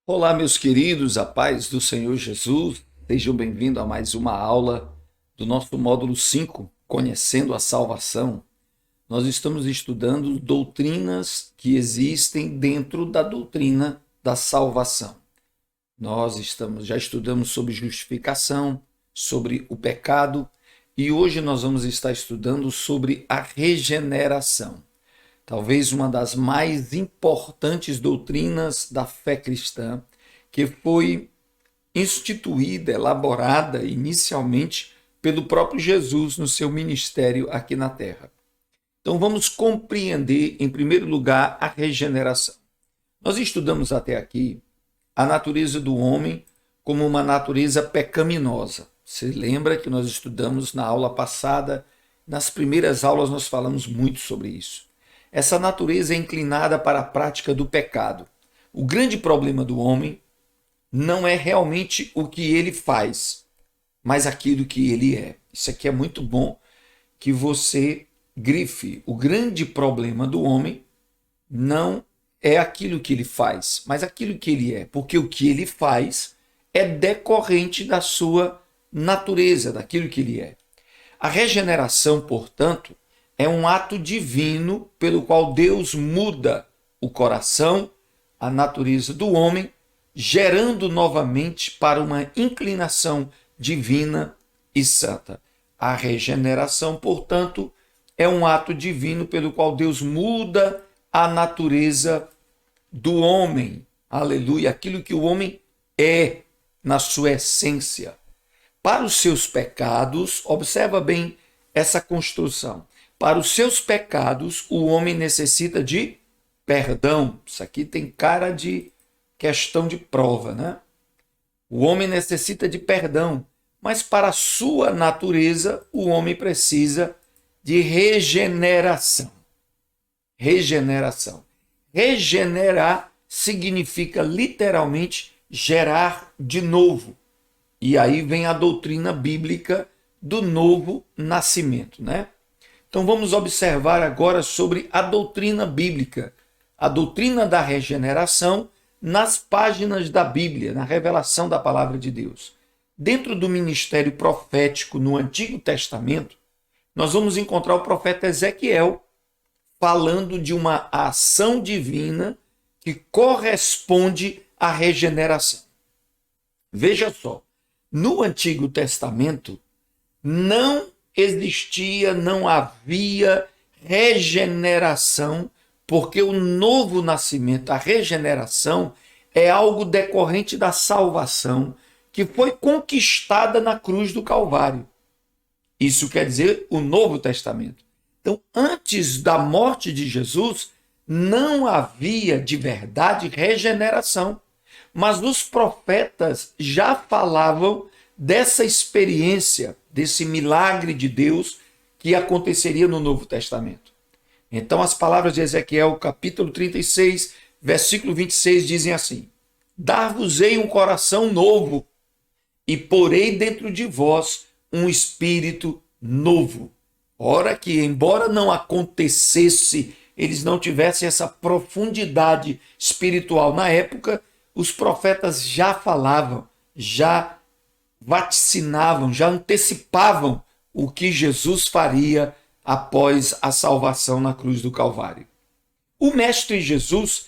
Olá, meus queridos, a paz do Senhor Jesus. Sejam bem-vindos a mais uma aula do nosso módulo 5, Conhecendo a Salvação. Nós estamos estudando doutrinas que existem dentro da doutrina da salvação. Já estudamos sobre justificação, sobre o pecado, e hoje nós vamos estar estudando sobre a regeneração. Talvez uma das mais importantes doutrinas da fé cristã, que foi instituída, elaborada inicialmente pelo próprio Jesus no seu ministério aqui na Terra. Então vamos compreender, em primeiro lugar, a regeneração. Nós estudamos até aqui a natureza do homem como uma natureza pecaminosa. Você lembra que nós estudamos na aula passada, nas primeiras aulas nós falamos muito sobre isso. Essa natureza é inclinada para a prática do pecado. O grande problema do homem não é realmente o que ele faz, mas aquilo que ele é. Isso aqui é muito bom que você grife. O grande problema do homem não é aquilo que ele faz, mas aquilo que ele é. Porque o que ele faz é decorrente da sua natureza, daquilo que ele é. A regeneração, portanto, é um ato divino pelo qual Deus muda o coração, a natureza do homem, gerando novamente para uma inclinação divina e santa. A regeneração, portanto, é um ato divino pelo qual Deus muda a natureza do homem. Aleluia! Aquilo que o homem é na sua essência. Para os seus pecados, observa bem essa construção. Para os seus pecados, o homem necessita de perdão. Isso aqui tem cara de questão de prova, né? O homem necessita de perdão, mas para a sua natureza, o homem precisa de regeneração. Regeneração. Regenerar significa literalmente gerar de novo. E aí vem a doutrina bíblica do novo nascimento, né? Então vamos observar agora sobre a doutrina bíblica, a doutrina da regeneração nas páginas da Bíblia, na revelação da palavra de Deus. Dentro do ministério profético no Antigo Testamento, nós vamos encontrar o profeta Ezequiel falando de uma ação divina que corresponde à regeneração. Veja só, no Antigo Testamento não havia regeneração, porque o novo nascimento, a regeneração, é algo decorrente da salvação que foi conquistada na cruz do Calvário. Isso quer dizer o Novo Testamento. Então, antes da morte de Jesus, não havia de verdade regeneração, mas os profetas já falavam dessa experiência, desse milagre de Deus que aconteceria no Novo Testamento. Então as palavras de Ezequiel, capítulo 36, versículo 26, dizem assim: Dar-vos-ei um coração novo, e porei dentro de vós um espírito novo. Ora que, embora não acontecesse, eles não tivessem essa profundidade espiritual na época, os profetas já falavam, já vaticinavam, já antecipavam o que Jesus faria após a salvação na cruz do Calvário. O Mestre Jesus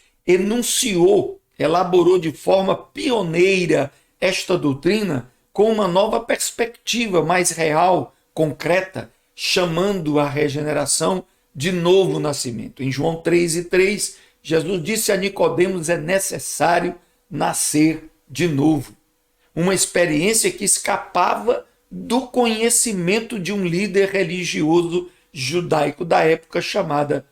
elaborou de forma pioneira esta doutrina com uma nova perspectiva mais real, concreta, chamando a regeneração de novo nascimento. Em João 3:3, Jesus disse a Nicodemos: é necessário nascer de novo. Uma experiência que escapava do conhecimento de um líder religioso judaico da época chamado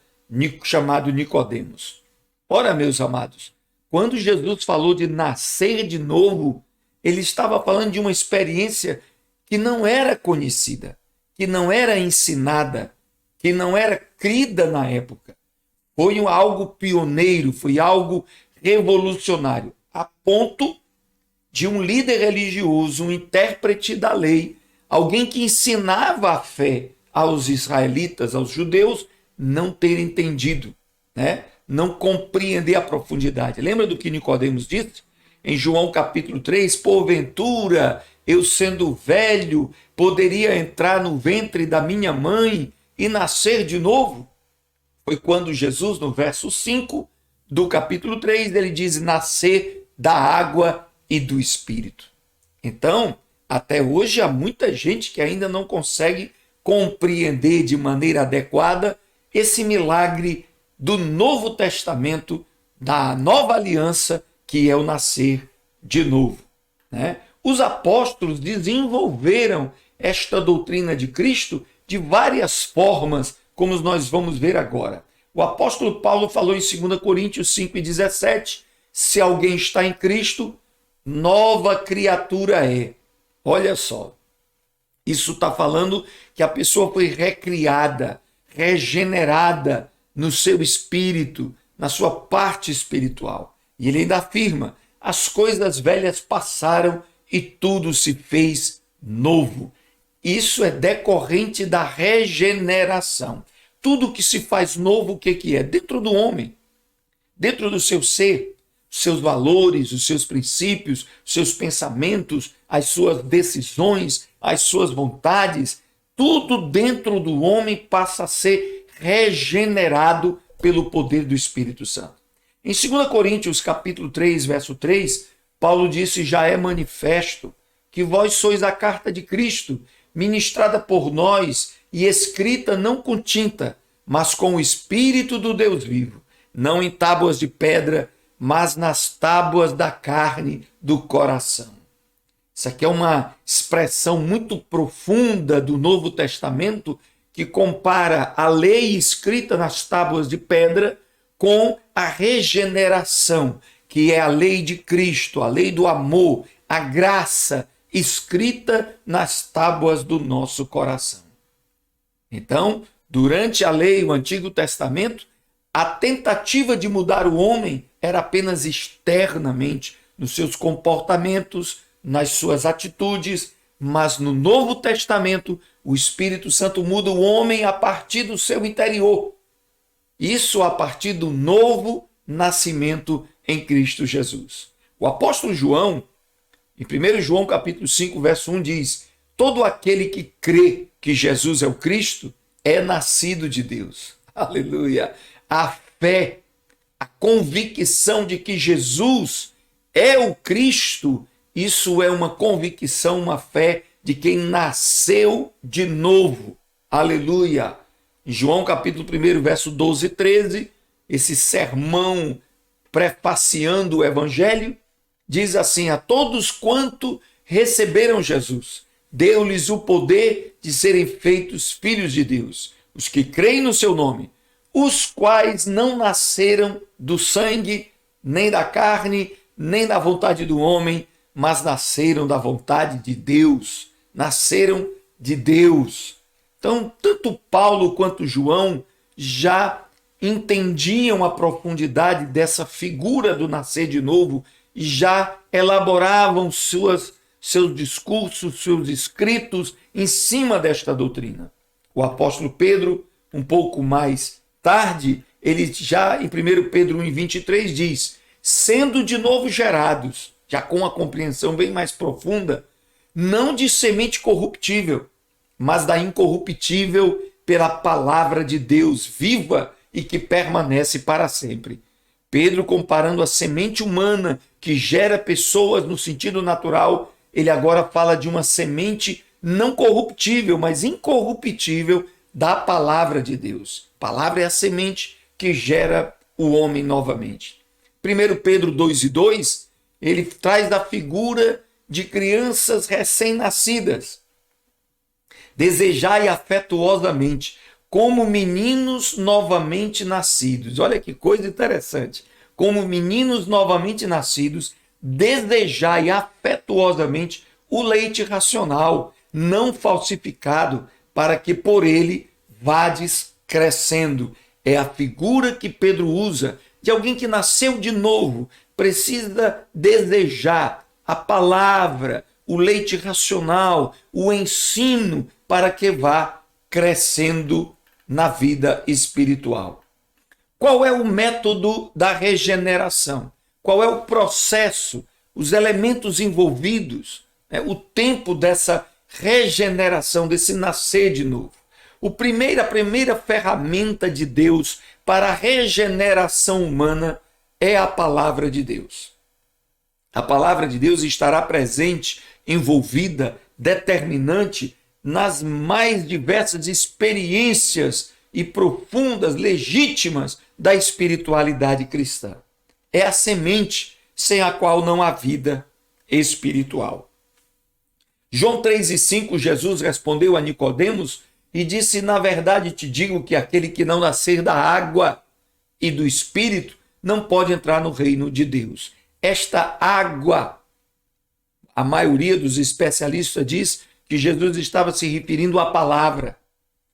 Nicodemos. Ora, meus amados, quando Jesus falou de nascer de novo, ele estava falando de uma experiência que não era conhecida, que não era ensinada, que não era crida na época. Foi algo pioneiro, foi algo revolucionário, a ponto de um líder religioso, um intérprete da lei, alguém que ensinava a fé aos israelitas, aos judeus, não terem entendido, né? Não compreender a profundidade. Lembra do que Nicodemos disse? Em João capítulo 3, porventura, eu sendo velho, poderia entrar no ventre da minha mãe e nascer de novo? Foi quando Jesus, no verso 5 do capítulo 3, ele diz, nascer da água e do Espírito. Então, até hoje há muita gente que ainda não consegue compreender de maneira adequada esse milagre do Novo Testamento, da nova aliança, que é o nascer de novo, né? Os apóstolos desenvolveram esta doutrina de Cristo de várias formas, como nós vamos ver agora. O apóstolo Paulo falou em 2 Coríntios 5:17, se alguém está em Cristo, nova criatura é. Olha só, isso está falando que a pessoa foi recriada, regenerada no seu espírito, na sua parte espiritual. E ele ainda afirma, as coisas velhas passaram e tudo se fez novo. Isso é decorrente da regeneração. Tudo que se faz novo, o que é? Dentro do homem, dentro do seu ser, seus valores, os seus princípios, os seus pensamentos, as suas decisões, as suas vontades, tudo dentro do homem passa a ser regenerado pelo poder do Espírito Santo. Em 2 Coríntios capítulo 3, verso 3, Paulo disse, já é manifesto que vós sois a carta de Cristo, ministrada por nós e escrita não com tinta, mas com o Espírito do Deus vivo, não em tábuas de pedra, mas nas tábuas da carne do coração. Isso aqui é uma expressão muito profunda do Novo Testamento que compara a lei escrita nas tábuas de pedra com a regeneração, que é a lei de Cristo, a lei do amor, a graça escrita nas tábuas do nosso coração. Então, durante a lei, o Antigo Testamento, a tentativa de mudar o homem era apenas externamente, nos seus comportamentos, nas suas atitudes, mas no Novo Testamento, o Espírito Santo muda o homem a partir do seu interior. Isso a partir do novo nascimento em Cristo Jesus. O apóstolo João, em 1 João capítulo 5, verso 1, diz, todo aquele que crê que Jesus é o Cristo é nascido de Deus. Aleluia! A fé, a convicção de que Jesus é o Cristo, isso é uma convicção, uma fé de quem nasceu de novo. Aleluia! Em João capítulo 1, verso 12 e 13, esse sermão prefaciando o Evangelho, diz assim, a todos quanto receberam Jesus, deu-lhes o poder de serem feitos filhos de Deus, os que creem no seu nome, os quais não nasceram do sangue, nem da carne, nem da vontade do homem, mas nasceram da vontade de Deus, nasceram de Deus. Então, tanto Paulo quanto João já entendiam a profundidade dessa figura do nascer de novo e já elaboravam seus discursos, seus escritos em cima desta doutrina. O apóstolo Pedro, um pouco mais tarde, ele já em 1 Pedro 1,23 diz, sendo de novo gerados, já com uma compreensão bem mais profunda, não de semente corruptível, mas da incorruptível pela palavra de Deus viva e que permanece para sempre. Pedro, comparando a semente humana que gera pessoas no sentido natural, ele agora fala de uma semente não corruptível, mas incorruptível da palavra de Deus. A palavra é a semente que gera o homem novamente. 1 Pedro 2:2, ele traz da figura de crianças recém-nascidas. Desejai afetuosamente, como meninos novamente nascidos. Olha que coisa interessante. Como meninos novamente nascidos, desejai afetuosamente o leite racional, não falsificado, para que por ele vades crescendo. É a figura que Pedro usa de alguém que nasceu de novo, precisa desejar a palavra, o leite racional, o ensino, para que vá crescendo na vida espiritual. Qual é o método da regeneração? Qual é o processo, os elementos envolvidos, o tempo dessa regeneração, desse nascer de novo? A primeira ferramenta de Deus para a regeneração humana é a palavra de Deus. A palavra de Deus estará presente, envolvida, determinante nas mais diversas experiências e profundas, legítimas da espiritualidade cristã. É a semente sem a qual não há vida espiritual. João 3,5, Jesus respondeu a Nicodemos e disse: na verdade te digo que aquele que não nascer da água e do Espírito não pode entrar no reino de Deus. Esta água, a maioria dos especialistas diz que Jesus estava se referindo à palavra.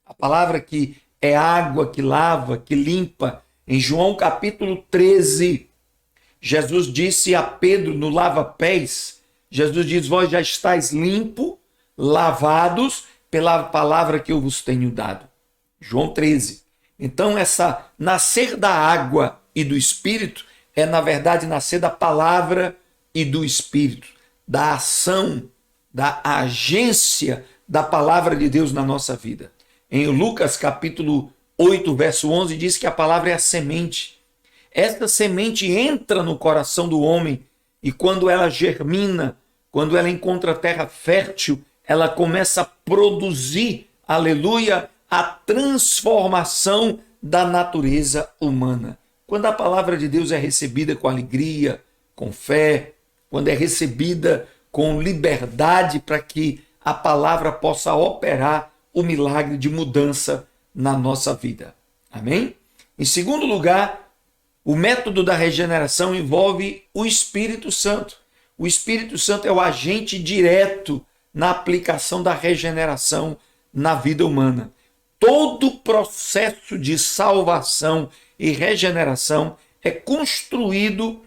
A palavra que é água, que lava, que limpa. Em João capítulo 13, Jesus disse a Pedro no lava-pés, Jesus diz: vós já estáis limpos, lavados pela palavra que eu vos tenho dado. João 13. Então, essa nascer da água e do Espírito é, na verdade, nascer da palavra e do Espírito, da ação, da agência da palavra de Deus na nossa vida. Em Lucas capítulo 8, verso 11, diz que a palavra é a semente. Esta semente entra no coração do homem e quando ela germina, quando ela encontra terra fértil, ela começa a produzir, aleluia, a transformação da natureza humana. Quando a palavra de Deus é recebida com alegria, com fé, quando é recebida com liberdade para que a palavra possa operar o milagre de mudança na nossa vida. Amém? Em segundo lugar, o método da regeneração envolve o Espírito Santo. O Espírito Santo é o agente direto na aplicação da regeneração na vida humana. Todo o processo de salvação e regeneração é construído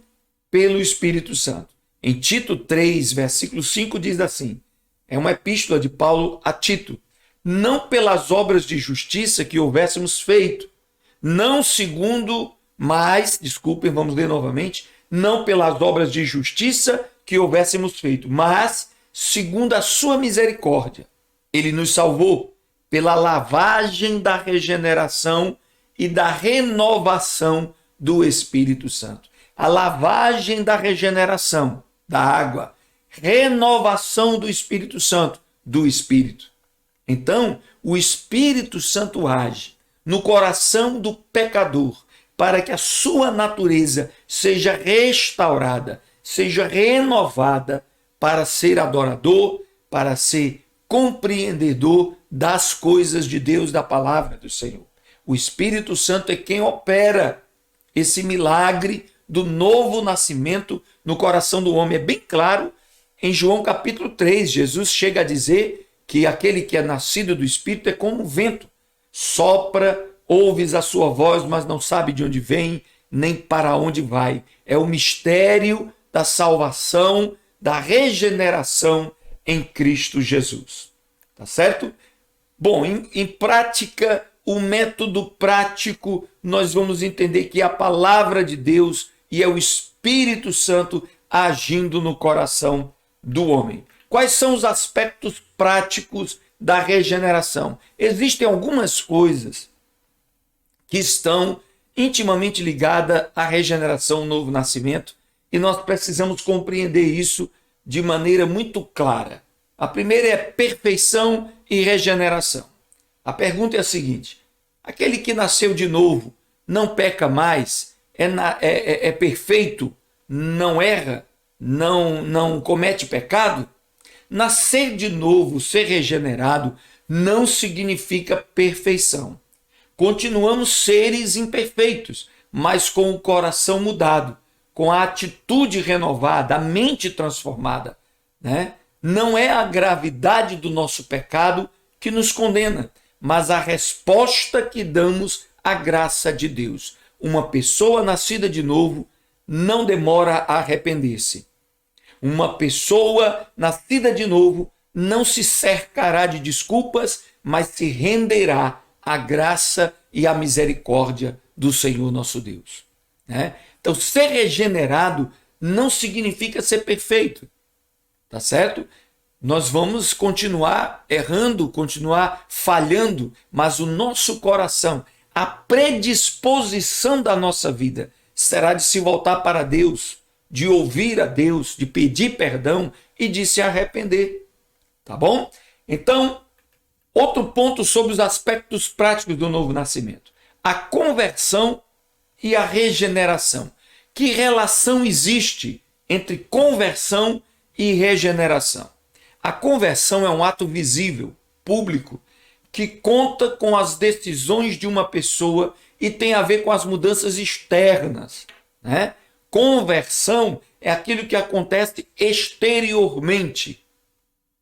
pelo Espírito Santo. Em Tito 3, versículo 5 diz assim, é uma epístola de Paulo a Tito: não pelas obras de justiça que houvéssemos feito, não vamos ler novamente, não pelas obras de justiça que houvéssemos feito, mas segundo a sua misericórdia, ele nos salvou pela lavagem da regeneração e da renovação do Espírito Santo. A lavagem da regeneração, da água, renovação do Espírito Santo, do Espírito. Então, o Espírito Santo age no coração do pecador para que a sua natureza seja restaurada, seja renovada para ser adorador, para ser compreendedor das coisas de Deus, da palavra do Senhor. O Espírito Santo é quem opera esse milagre do novo nascimento no coração do homem. É bem claro em João capítulo 3, Jesus chega a dizer que aquele que é nascido do Espírito é como o vento. Sopra, ouves a sua voz, mas não sabe de onde vem, nem para onde vai. É o mistério da salvação, da regeneração em Cristo Jesus. Tá certo? Bom, em prática, o método prático, nós vamos entender que é a palavra de Deus e é o Espírito Santo agindo no coração do homem. Quais são os aspectos práticos da regeneração? Existem algumas coisas que estão intimamente ligadas à regeneração, ao novo nascimento, e nós precisamos compreender isso de maneira muito clara. A primeira é perfeição e regeneração. A pergunta é a seguinte: aquele que nasceu de novo não peca mais, é perfeito, não erra, não comete pecado? Nascer de novo, ser regenerado, não significa perfeição. Continuamos seres imperfeitos, mas com o coração mudado, com a atitude renovada, a mente transformada, né? Não é a gravidade do nosso pecado que nos condena, mas a resposta que damos à graça de Deus. Uma pessoa nascida de novo não demora a arrepender-se. Uma pessoa nascida de novo não se cercará de desculpas mas se renderá à graça e à misericórdia do Senhor nosso Deus. Né? Então, ser regenerado não significa ser perfeito, tá certo? Nós vamos continuar errando, continuar falhando, mas o nosso coração, a predisposição da nossa vida será de se voltar para Deus, de ouvir a Deus, de pedir perdão e de se arrepender, tá bom? Então, outro ponto sobre os aspectos práticos do novo nascimento. A conversão e a regeneração. Que relação existe entre conversão e regeneração? A conversão é um ato visível, público, que conta com as decisões de uma pessoa e tem a ver com as mudanças externas, né? Conversão é aquilo que acontece exteriormente,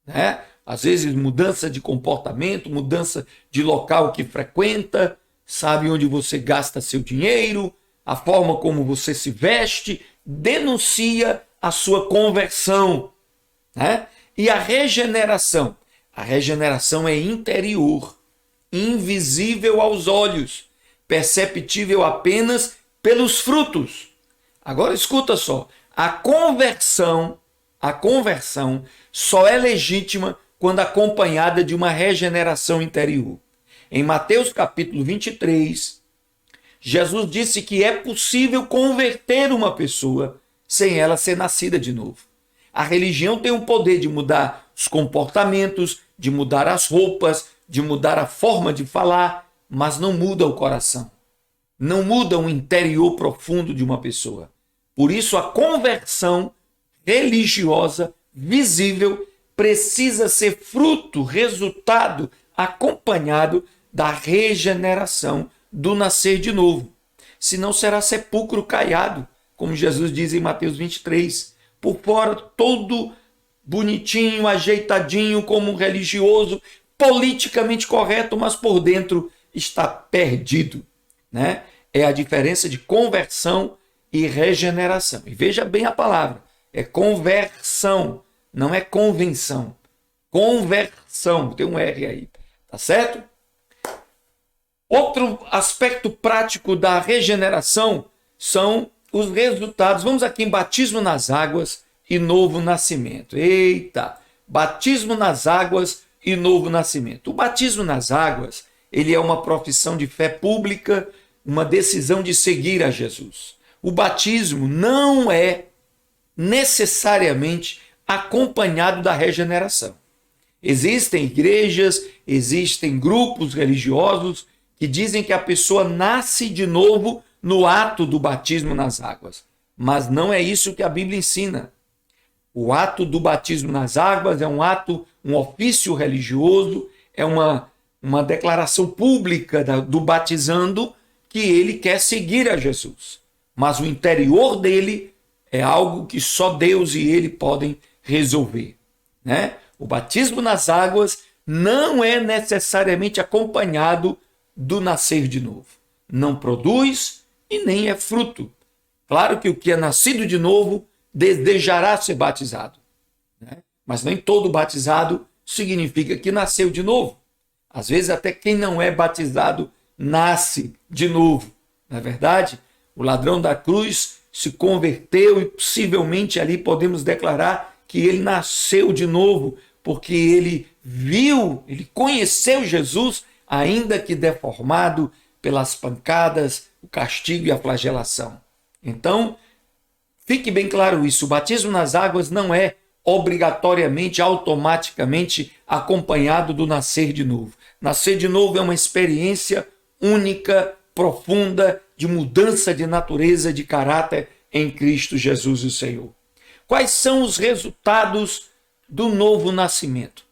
né? Às vezes mudança de comportamento, mudança de local que frequenta, sabe, onde você gasta seu dinheiro, a forma como você se veste, denuncia a sua conversão, né? E a regeneração? A regeneração é interior, invisível aos olhos, perceptível apenas pelos frutos. Agora escuta só, a conversão só é legítima quando acompanhada de uma regeneração interior. Em Mateus capítulo 23, Jesus disse que é possível converter uma pessoa sem ela ser nascida de novo. A religião tem o poder de mudar os comportamentos, de mudar as roupas, de mudar a forma de falar, mas não muda o coração. Não muda o interior profundo de uma pessoa. Por isso, a conversão religiosa, visível, precisa ser fruto, resultado, acompanhado da regeneração, do nascer de novo. Senão será sepulcro caiado, como Jesus diz em Mateus 23. Por fora, todo bonitinho, ajeitadinho, como um religioso, politicamente correto, mas por dentro está perdido, né? É a diferença de conversão e regeneração. E veja bem a palavra, é conversão, não é convenção. Conversão, tem um R aí, tá certo? Outro aspecto prático da regeneração são os resultados. Vamos aqui em batismo nas águas e novo nascimento. Eita! Batismo nas águas e novo nascimento. O batismo nas águas, ele é uma profissão de fé pública, uma decisão de seguir a Jesus. O batismo não é necessariamente acompanhado da regeneração. Existem igrejas, existem grupos religiosos que dizem que a pessoa nasce de novo no ato do batismo nas águas. Mas não é isso que a Bíblia ensina. O ato do batismo nas águas é um ato, um ofício religioso, é uma declaração pública do batizando que ele quer seguir a Jesus. Mas o interior dele é algo que só Deus e ele podem resolver, né? O batismo nas águas não é necessariamente acompanhado do nascer de novo. Não produz e nem é fruto. Claro que o que é nascido de novo desejará ser batizado, né? Mas nem todo batizado significa que nasceu de novo. Às vezes até quem não é batizado nasce de novo. Não é verdade? O ladrão da cruz se converteu e possivelmente ali podemos declarar que ele nasceu de novo, porque ele viu, ele conheceu Jesus, ainda que deformado pelas pancadas, o castigo e a flagelação. Então, fique bem claro isso, o batismo nas águas não é obrigatoriamente, automaticamente acompanhado do nascer de novo. Nascer de novo é uma experiência única, profunda, de mudança de natureza, de caráter em Cristo Jesus, o Senhor. Quais são os resultados do novo nascimento?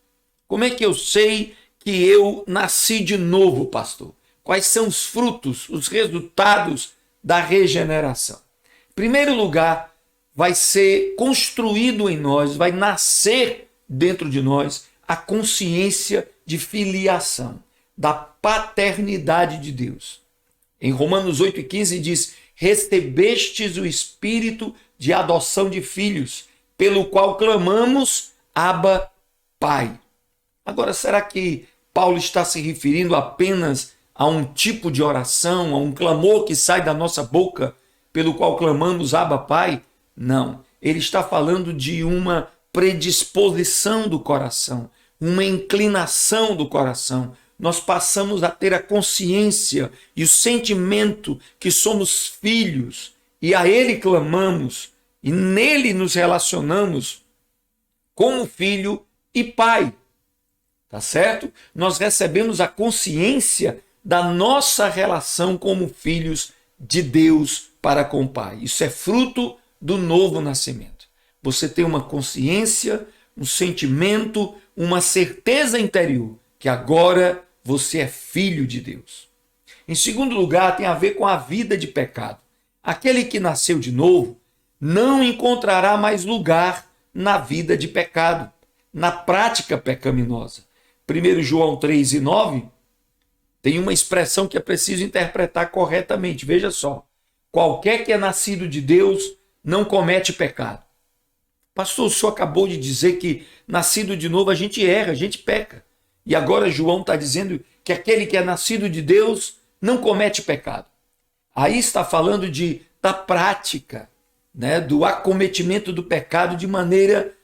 Como é que eu sei que eu nasci de novo, pastor? Quais são os frutos, os resultados da regeneração? Em primeiro lugar, vai ser construído em nós, vai nascer dentro de nós a consciência de filiação, da paternidade de Deus. Em Romanos 8,15 diz: recebestes o espírito de adoção de filhos, pelo qual clamamos, Abba, Pai. Agora, será que Paulo está se referindo apenas a um tipo de oração, a um clamor que sai da nossa boca, pelo qual clamamos Abba Pai? Não. Ele está falando de uma predisposição do coração, uma inclinação do coração. Nós passamos a ter a consciência e o sentimento que somos filhos, e a Ele clamamos, e nele nos relacionamos como filho e pai. Tá certo? Nós recebemos a consciência da nossa relação como filhos de Deus para com o Pai. Isso é fruto do novo nascimento. Você tem uma consciência, um sentimento, uma certeza interior que agora você é filho de Deus. Em segundo lugar, tem a ver com a vida de pecado. Aquele que nasceu de novo não encontrará mais lugar na vida de pecado, na prática pecaminosa. 1 João 3:9 tem uma expressão que é preciso interpretar corretamente. Veja só. Qualquer que é nascido de Deus não comete pecado. Pastor, o senhor acabou de dizer que nascido de novo a gente erra, a gente peca. E agora João está dizendo que aquele que é nascido de Deus não comete pecado. Aí está falando da prática, né, do acometimento do pecado de maneira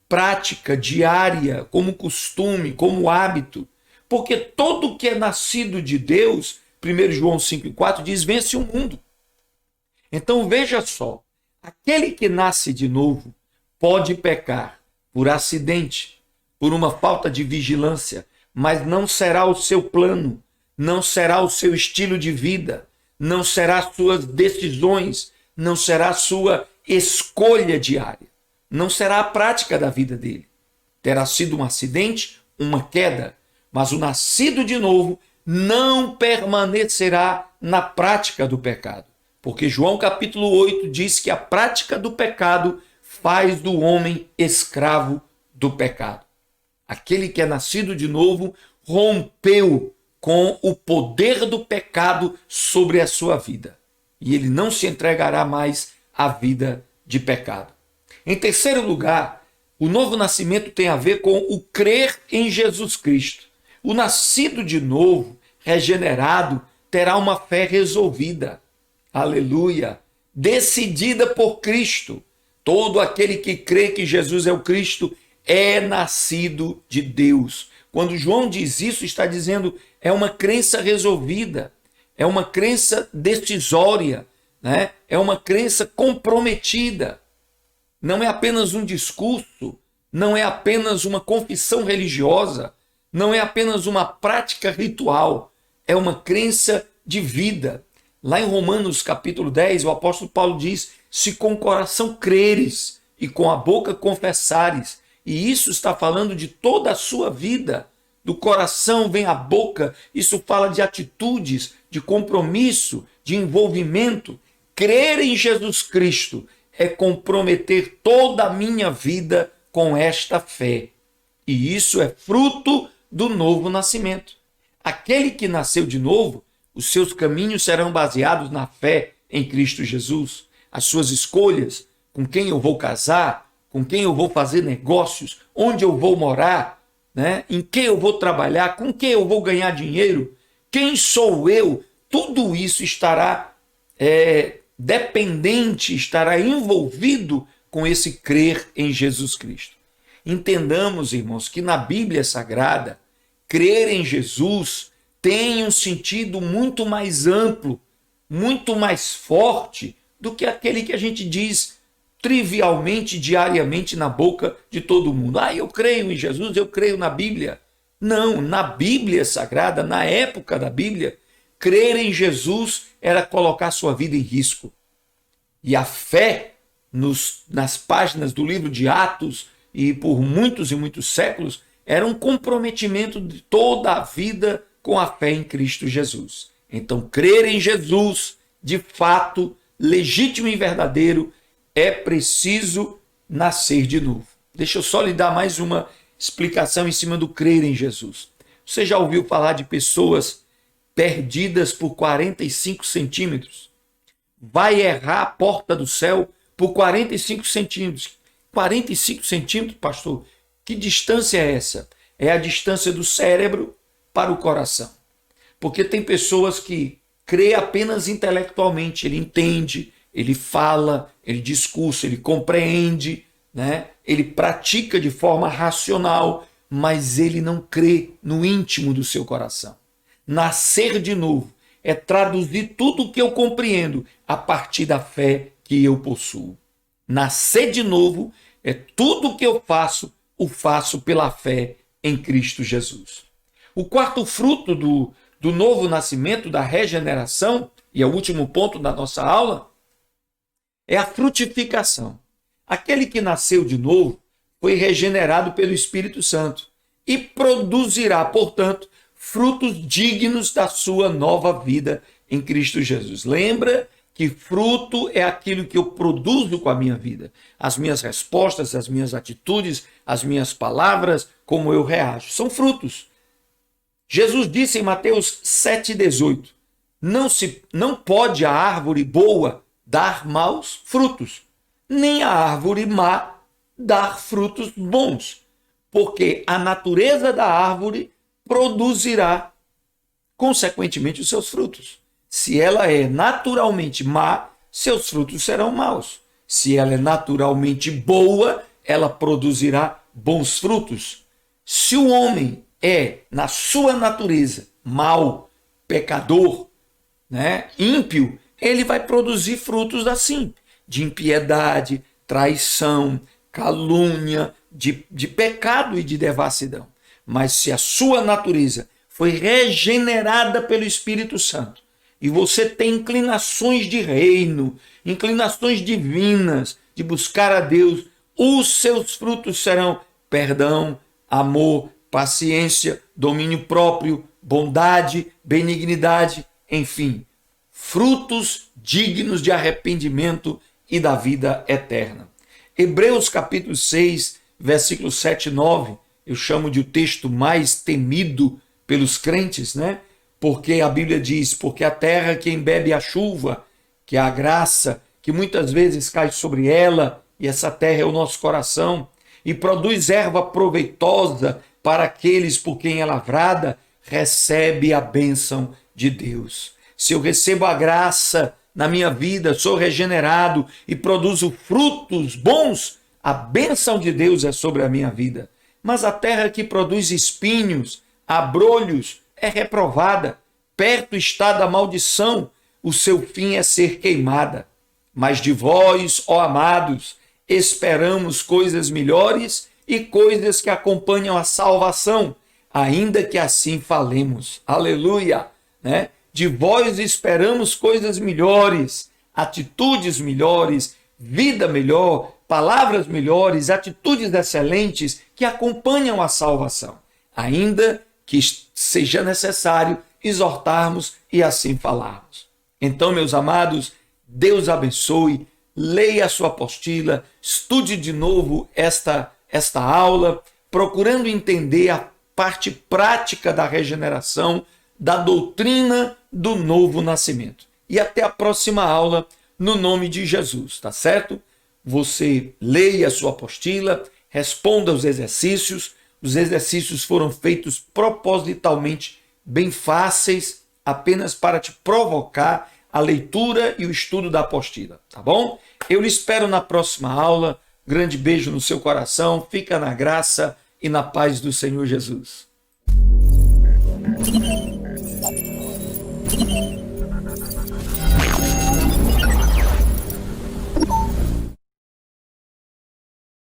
prática, diária, como costume, como hábito. Porque todo que é nascido de Deus, 1 João 5:4 diz, vence o mundo. Então veja só, aquele que nasce de novo pode pecar por acidente, por uma falta de vigilância, mas não será o seu plano, não será o seu estilo de vida, não será suas decisões, não será sua escolha diária, não será a prática da vida dele. Terá sido um acidente, uma queda, mas o nascido de novo não permanecerá na prática do pecado. Porque João capítulo 8 diz que a prática do pecado faz do homem escravo do pecado. Aquele que é nascido de novo rompeu com o poder do pecado sobre a sua vida. E ele não se entregará mais à vida de pecado. Em terceiro lugar, o novo nascimento tem a ver com o crer em Jesus Cristo. O nascido de novo, regenerado, terá uma fé resolvida. Aleluia! Decidida por Cristo. Todo aquele que crê que Jesus é o Cristo é nascido de Deus. Quando João diz isso, está dizendo é uma crença resolvida, é uma crença decisória, né? É uma crença comprometida. Não é apenas um discurso, não é apenas uma confissão religiosa, não é apenas uma prática ritual, é uma crença de vida. Lá em Romanos capítulo 10, o apóstolo Paulo diz, se com o coração creres e com a boca confessares, e isso está falando de toda a sua vida, do coração vem a boca, isso fala de atitudes, de compromisso, de envolvimento. Crer em Jesus Cristo é comprometer toda a minha vida com esta fé. E isso é fruto do novo nascimento. Aquele que nasceu de novo, os seus caminhos serão baseados na fé em Cristo Jesus. As suas escolhas, com quem eu vou casar, com quem eu vou fazer negócios, onde eu vou morar, né? Em que eu vou trabalhar, com quem eu vou ganhar dinheiro, quem sou eu, tudo isso estará dependente, estará envolvido com esse crer em Jesus Cristo. Entendamos, irmãos, que na Bíblia Sagrada, crer em Jesus tem um sentido muito mais amplo, muito mais forte do que aquele que a gente diz trivialmente, diariamente na boca de todo mundo. Eu creio em Jesus, eu creio na Bíblia. Não, na Bíblia Sagrada, na época da Bíblia, crer em Jesus era colocar sua vida em risco. E a fé, nas páginas do livro de Atos, e por muitos e muitos séculos, era um comprometimento de toda a vida com a fé em Cristo Jesus. Então, crer em Jesus, de fato, legítimo e verdadeiro, é preciso nascer de novo. Deixa eu só lhe dar mais uma explicação em cima do crer em Jesus. Você já ouviu falar de pessoas perdidas por 45 centímetros? Vai errar a porta do céu por 45 centímetros. 45 centímetros, pastor? Que distância é essa? É a distância do cérebro para o coração. Porque tem pessoas que crê apenas intelectualmente, ele entende, ele fala, ele discursa, ele compreende, né? Ele pratica de forma racional, mas ele não crê no íntimo do seu coração. Nascer de novo é traduzir tudo o que eu compreendo a partir da fé que eu possuo. Nascer de novo é tudo o que eu faço, o faço pela fé em Cristo Jesus. O quarto fruto do novo nascimento, da regeneração, e é o último ponto da nossa aula, é a frutificação. Aquele que nasceu de novo foi regenerado pelo Espírito Santo e produzirá, portanto, frutos dignos da sua nova vida em Cristo Jesus. Lembra que fruto é aquilo que eu produzo com a minha vida. As minhas respostas, as minhas atitudes, as minhas palavras, como eu reajo. São frutos. Jesus disse em Mateus 7,18, não pode a árvore boa dar maus frutos, nem a árvore má dar frutos bons, porque a natureza da árvore produzirá, consequentemente, os seus frutos. Se ela é naturalmente má, seus frutos serão maus. Se ela é naturalmente boa, ela produzirá bons frutos. Se o homem é, na sua natureza, mau, pecador, né, ímpio, ele vai produzir frutos assim, de impiedade, traição, calúnia, de pecado e de devassidão. Mas se a sua natureza foi regenerada pelo Espírito Santo e você tem inclinações de reino, inclinações divinas de buscar a Deus, os seus frutos serão perdão, amor, paciência, domínio próprio, bondade, benignidade, enfim, frutos dignos de arrependimento e da vida eterna. Hebreus capítulo 6, versículos 7 e 9, eu chamo de o texto mais temido pelos crentes, né? Porque a Bíblia diz, porque a terra que embebe a chuva, que é a graça, que muitas vezes cai sobre ela, e essa terra é o nosso coração, e produz erva proveitosa para aqueles por quem é lavrada, recebe a bênção de Deus. Se eu recebo a graça na minha vida, sou regenerado e produzo frutos bons, a bênção de Deus é sobre a minha vida. Mas a terra que produz espinhos, abrolhos, é reprovada. Perto está da maldição, o seu fim é ser queimada. Mas de vós, ó amados, esperamos coisas melhores e coisas que acompanham a salvação, ainda que assim falemos. Aleluia! Né? De vós esperamos coisas melhores, atitudes melhores, vida melhor, palavras melhores, atitudes excelentes que acompanham a salvação, ainda que seja necessário exortarmos e assim falarmos. Então, meus amados, Deus abençoe, leia a sua apostila, estude de novo esta aula, procurando entender a parte prática da regeneração, da doutrina do novo nascimento. E até a próxima aula, no nome de Jesus, tá certo? Você leia a sua apostila, responda os exercícios foram feitos propositalmente bem fáceis, apenas para te provocar a leitura e o estudo da apostila, tá bom? Eu lhe espero na próxima aula. Grande beijo no seu coração, fica na graça e na paz do Senhor Jesus.